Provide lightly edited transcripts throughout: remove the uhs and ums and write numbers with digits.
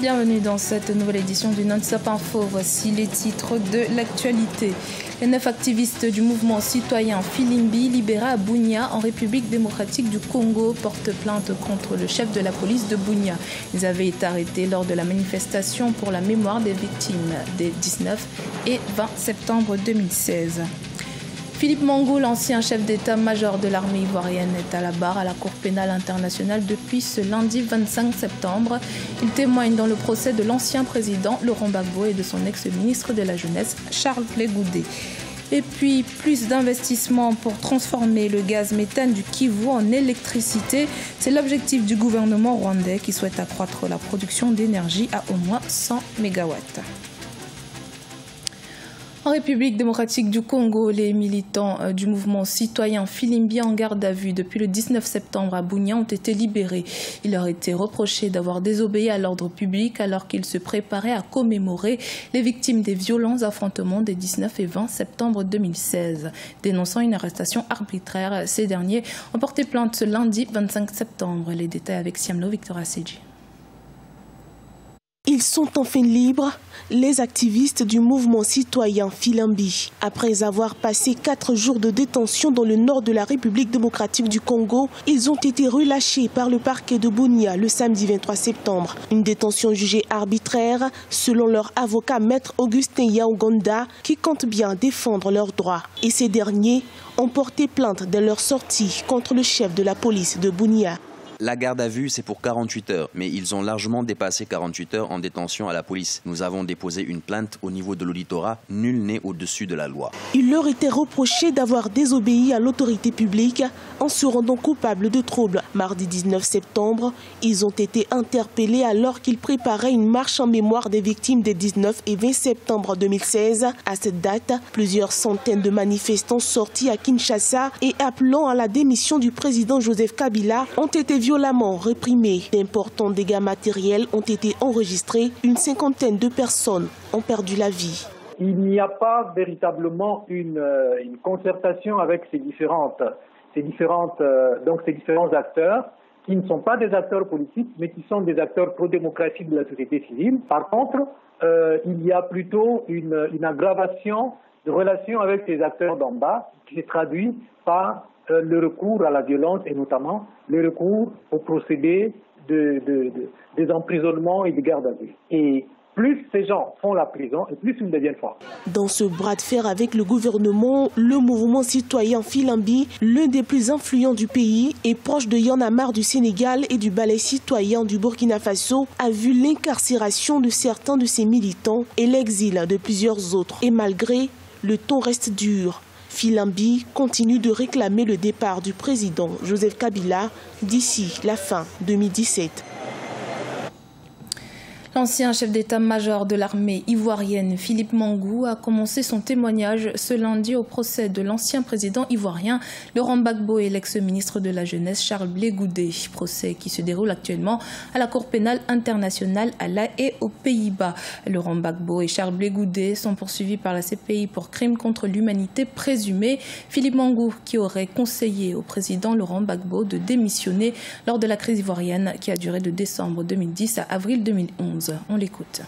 Bienvenue dans cette nouvelle édition du Non-Stop Info. Voici les titres de l'actualité. Les 9 activistes du mouvement citoyen Filimbi, libérés à Bunia, en République démocratique du Congo, portent plainte contre le chef de la police de Bunia. Ils avaient été arrêtés lors de la manifestation pour la mémoire des victimes des 19 et 20 septembre 2016. Philippe Mangou, l'ancien chef d'état-major de l'armée ivoirienne, est à la barre à la Cour pénale internationale depuis ce lundi 25 septembre. Il témoigne dans le procès de l'ancien président Laurent Gbagbo et de son ex-ministre de la Jeunesse, Charles Blé Goudé. Et puis, plus d'investissements pour transformer le gaz méthane du Kivu en électricité. C'est l'objectif du gouvernement rwandais qui souhaite accroître la production d'énergie à au moins 100 MW. En République démocratique du Congo, les militants du mouvement citoyen Filimbi en garde à vue depuis le 19 septembre à Bunia ont été libérés. Il leur était reproché d'avoir désobéi à l'ordre public alors qu'ils se préparaient à commémorer les victimes des violents affrontements des 19 et 20 septembre 2016. Dénonçant une arrestation arbitraire, ces derniers ont porté plainte ce lundi 25 septembre. Les détails avec Siamlo Victoria Seji. Ils sont enfin libres, les activistes du mouvement citoyen Filimbi. Après avoir passé 4 jours de détention dans le nord de la République démocratique du Congo, ils ont été relâchés par le parquet de Bunia le samedi 23 septembre. Une détention jugée arbitraire, selon leur avocat maître Augustin Yaogonda, qui compte bien défendre leurs droits. Et ces derniers ont porté plainte dès leur sortie contre le chef de la police de Bunia. La garde à vue, c'est pour 48 heures, mais ils ont largement dépassé 48 heures en détention à la police. Nous avons déposé une plainte au niveau de l'auditorat. Nul n'est au-dessus de la loi. Il leur était reproché d'avoir désobéi à l'autorité publique en se rendant coupables de troubles. Mardi 19 septembre, ils ont été interpellés alors qu'ils préparaient une marche en mémoire des victimes des 19 et 20 septembre 2016. À cette date, plusieurs centaines de manifestants sortis à Kinshasa et appelant à la démission du président Joseph Kabila ont été violemment réprimés. D'importants dégâts matériels ont été enregistrés. Une cinquantaine de personnes ont perdu la vie. Il n'y a pas véritablement une concertation avec ces différents acteurs qui ne sont pas des acteurs politiques, mais qui sont des acteurs pro-démocratiques de la société civile. Par contre, il y a plutôt une aggravation de relations avec ces acteurs d'en bas qui se traduit par le recours à la violence et notamment le recours au procédé des emprisonnements et des gardes à vue. Et plus ces gens font la prison et plus ils deviennent forts. Dans ce bras de fer avec le gouvernement, le mouvement citoyen Filimbi, l'un des plus influents du pays et proche de Y'en a marre du Sénégal et du balai citoyen du Burkina Faso, a vu l'incarcération de certains de ses militants et l'exil de plusieurs autres. Et malgré, le ton reste dur. Filimbi continue de réclamer le départ du président Joseph Kabila d'ici la fin 2017. L'ancien chef d'état-major de l'armée ivoirienne, Philippe Mangou, a commencé son témoignage ce lundi au procès de l'ancien président ivoirien Laurent Gbagbo et l'ex-ministre de la Jeunesse Charles Blé Goudé. Procès qui se déroule actuellement à la Cour pénale internationale à La Haye aux Pays-Bas. Laurent Gbagbo et Charles Blé Goudé sont poursuivis par la CPI pour crimes contre l'humanité présumés. Philippe Mangou, qui aurait conseillé au président Laurent Gbagbo de démissionner lors de la crise ivoirienne qui a duré de décembre 2010 à avril 2011. On l'écoute.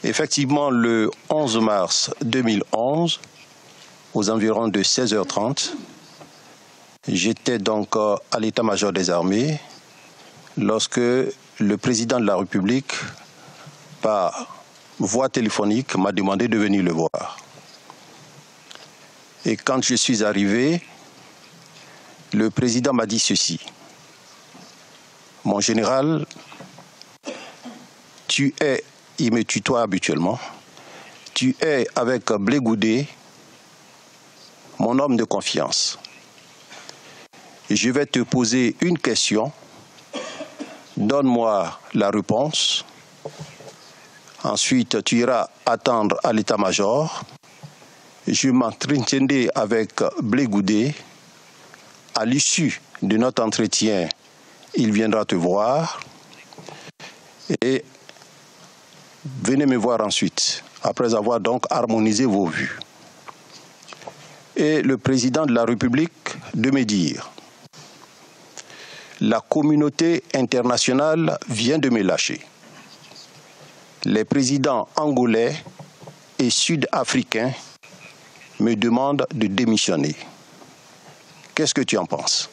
Effectivement, le 11 mars 2011, aux environs de 16h30, j'étais donc à l'état-major des armées lorsque le président de la République, par voie téléphonique, m'a demandé de venir le voir. Et quand je suis arrivé, le président m'a dit ceci. Mon général, il me tutoie habituellement, tu es avec Blé Goudé, mon homme de confiance. Je vais te poser une question, donne-moi la réponse, ensuite tu iras attendre à l'état-major, je m'entretiendrai avec Blé Goudé, à l'issue de notre entretien, il viendra te voir et venez me voir ensuite, après avoir donc harmonisé vos vues. Et le président de la République de me dire, la communauté internationale vient de me lâcher. Les présidents angolais et sud-africains me demandent de démissionner. Qu'est-ce que tu en penses?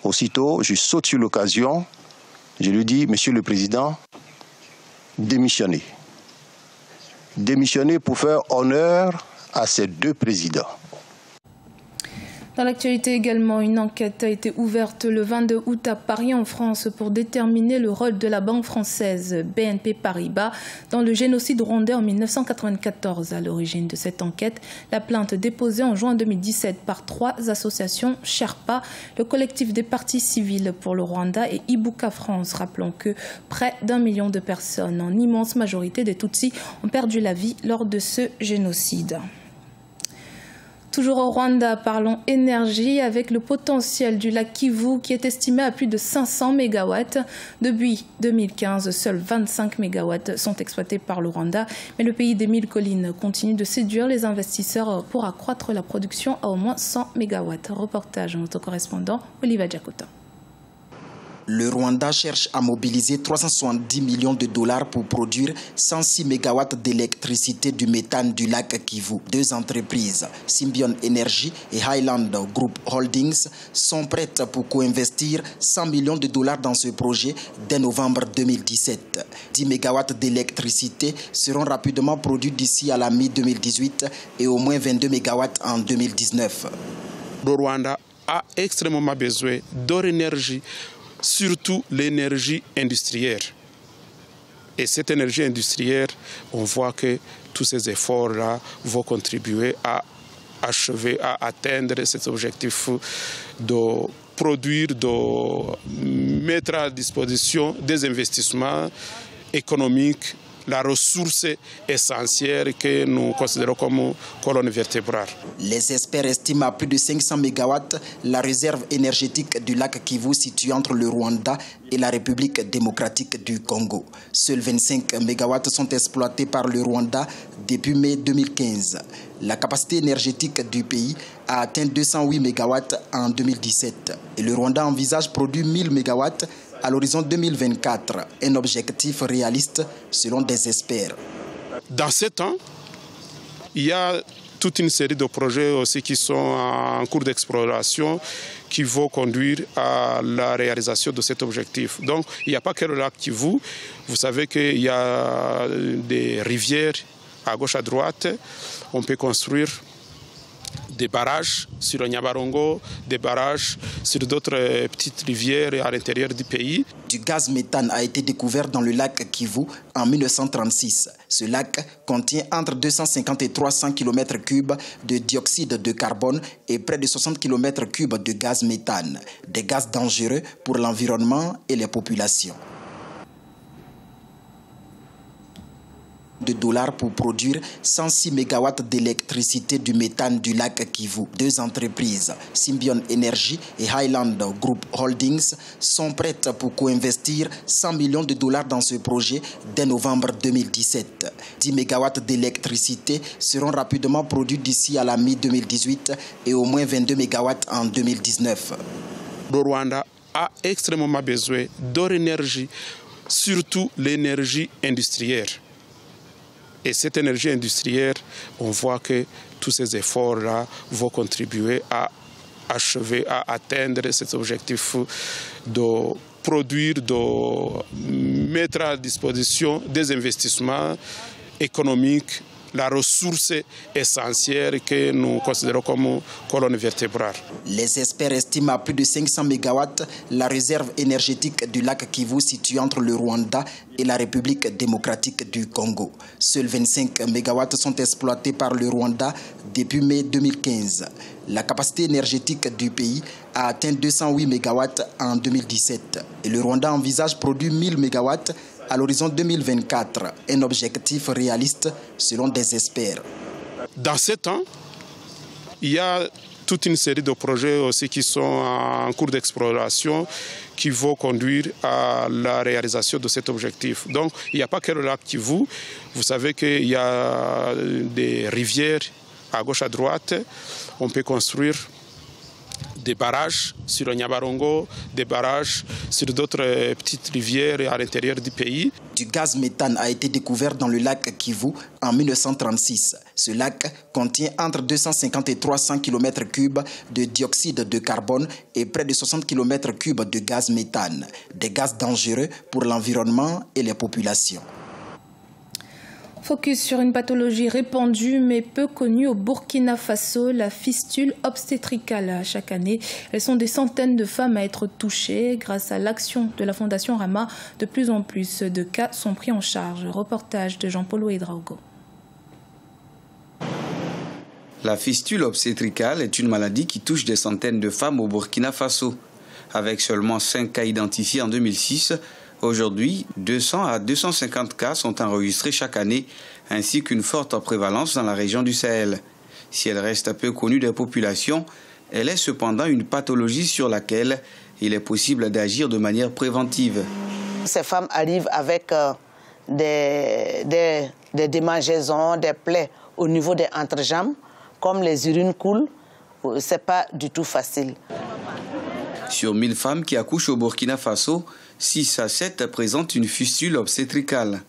Aussitôt, je saute sur l'occasion, je lui dis, Monsieur le Président, démissionnez. Démissionnez pour faire honneur à ces deux présidents. Dans l'actualité également, une enquête a été ouverte le 22 août à Paris en France pour déterminer le rôle de la banque française BNP Paribas dans le génocide rwandais en 1994. À l'origine de cette enquête, la plainte déposée en juin 2017 par 3 associations, Sherpa, le collectif des partis civils pour le Rwanda et Ibuka France. Rappelons que près d'1 million de personnes, en immense majorité des Tutsis, ont perdu la vie lors de ce génocide. Toujours au Rwanda, parlons énergie avec le potentiel du lac Kivu qui est estimé à plus de 500 MW. Depuis 2015, seuls 25 MW sont exploités par le Rwanda. Mais le pays des 1000 collines continue de séduire les investisseurs pour accroître la production à au moins 100 MW. Reportage de notre correspondant Oliva Diakota. Le Rwanda cherche à mobiliser 370 millions de dollars pour produire 106 MW d'électricité du méthane du lac Kivu. 2 entreprises, Symbion Energy et Highland Group Holdings, sont prêtes pour co-investir 100 millions de dollars dans ce projet dès novembre 2017. 10 MW d'électricité seront rapidement produits d'ici à la mi-2018 et au moins 22 MW en 2019. Le Rwanda a extrêmement besoin d'or énergie, surtout l'énergie industrielle. Et cette énergie industrielle, on voit que tous ces efforts-là vont contribuer à achever, à atteindre cet objectif de produire, de mettre à disposition des investissements économiques, la ressource essentielle que nous considérons comme colonne vertébrale. Les experts estiment à plus de 500 MW la réserve énergétique du lac Kivu située entre le Rwanda et la République démocratique du Congo. Seuls 25 MW sont exploités par le Rwanda depuis mai 2015. La capacité énergétique du pays a atteint 208 MW en 2017 et le Rwanda envisage produire 1000 MW à l'horizon 2024, un objectif réaliste selon des experts. Dans ce temps, il y a toute une série de projets aussi qui sont en cours d'exploration qui vont conduire à la réalisation de cet objectif. Donc, il n'y a pas que le lac Kivu. Vous savez qu'il y a des rivières à gauche, à droite. On peut construire des barrages sur le Nyabarongo, des barrages sur d'autres petites rivières à l'intérieur du pays. Du gaz méthane a été découvert dans le lac Kivu en 1936. Ce lac contient entre 250 et 300 km3 de dioxyde de carbone et près de 60 km3 de gaz méthane, des gaz dangereux pour l'environnement et les populations. De dollars pour produire 106 MW d'électricité du méthane du lac Kivu. 2 entreprises, Symbion Energy et Highland Group Holdings, sont prêtes pour co-investir 100 millions de dollars dans ce projet dès novembre 2017. 10 MW d'électricité seront rapidement produits d'ici à la mi-2018 et au moins 22 MW en 2019. Le Rwanda a extrêmement besoin d'or énergie, surtout l'énergie industrielle. Et cette énergie industrielle, on voit que tous ces efforts-là vont contribuer à achever, à atteindre cet objectif de produire, de mettre à disposition des investissements économiques, la ressource essentielle que nous considérons comme colonne vertébrale. Les experts estiment à plus de 500 MW la réserve énergétique du lac Kivu située entre le Rwanda et la République démocratique du Congo. Seuls 25 MW sont exploités par le Rwanda depuis mai 2015. La capacité énergétique du pays a atteint 208 MW en 2017 et le Rwanda envisage produire 1000 MW à l'horizon 2024, un objectif réaliste selon des experts. Dans ce temps, il y a toute une série de projets aussi qui sont en cours d'exploration qui vont conduire à la réalisation de cet objectif. Donc, il n'y a pas que le lac Kivu. Vous savez qu'il y a des rivières à gauche, à droite. On peut construire des barrages sur Nyabarongo, des barrages sur d'autres petites rivières à l'intérieur du pays. Du gaz méthane a été découvert dans le lac Kivu en 1936. Ce lac contient entre 250 et 300 km3 de dioxyde de carbone et près de 60 km3 de gaz méthane, des gaz dangereux pour l'environnement et les populations. Focus sur une pathologie répandue mais peu connue au Burkina Faso, la fistule obstétricale. Chaque année, elles sont des centaines de femmes à être touchées. Grâce à l'action de la Fondation Rama, de plus en plus de cas sont pris en charge. Reportage de Jean-Paul Ouedraogo. La fistule obstétricale est une maladie qui touche des centaines de femmes au Burkina Faso. Avec seulement 5 cas identifiés en 2006, aujourd'hui, 200 à 250 cas sont enregistrés chaque année, ainsi qu'une forte prévalence dans la région du Sahel. Si elle reste peu connue des populations, elle est cependant une pathologie sur laquelle il est possible d'agir de manière préventive. Ces femmes arrivent avec des démangeaisons, des plaies au niveau des entrejambes, comme les urines coulent, ce n'est pas du tout facile. Sur 1000 femmes qui accouchent au Burkina Faso, 6 à 7 présentent une fistule obstétricale.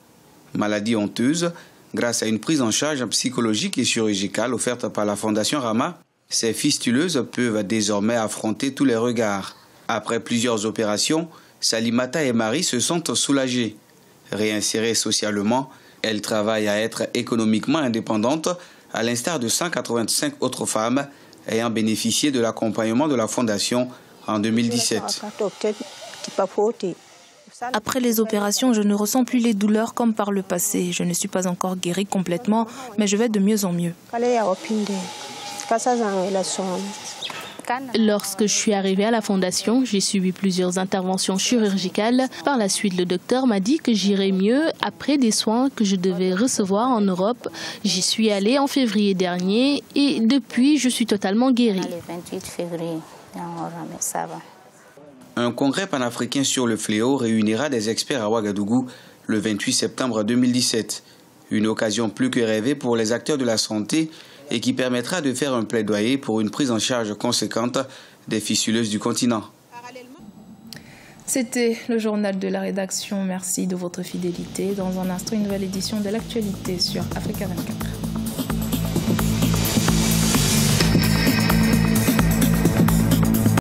Maladie honteuse, grâce à une prise en charge psychologique et chirurgicale offerte par la Fondation Rama, ces fistuleuses peuvent désormais affronter tous les regards. Après plusieurs opérations, Salimata et Marie se sentent soulagées. Réinsérées socialement, elles travaillent à être économiquement indépendantes, à l'instar de 185 autres femmes ayant bénéficié de l'accompagnement de la Fondation en 2017. Après les opérations, je ne ressens plus les douleurs comme par le passé. Je ne suis pas encore guérie complètement, mais je vais de mieux en mieux. Lorsque je suis arrivée à la fondation, j'ai subi plusieurs interventions chirurgicales. Par la suite, le docteur m'a dit que j'irais mieux après des soins que je devais recevoir en Europe. J'y suis allée en février dernier et depuis, je suis totalement guérie. Le 28 février, ça va. Un congrès panafricain sur le fléau réunira des experts à Ouagadougou le 28 septembre 2017. Une occasion plus que rêvée pour les acteurs de la santé et qui permettra de faire un plaidoyer pour une prise en charge conséquente des fistuleuses du continent. C'était le journal de la rédaction. Merci de votre fidélité. Dans un instant, une nouvelle édition de l'actualité sur Africa 24.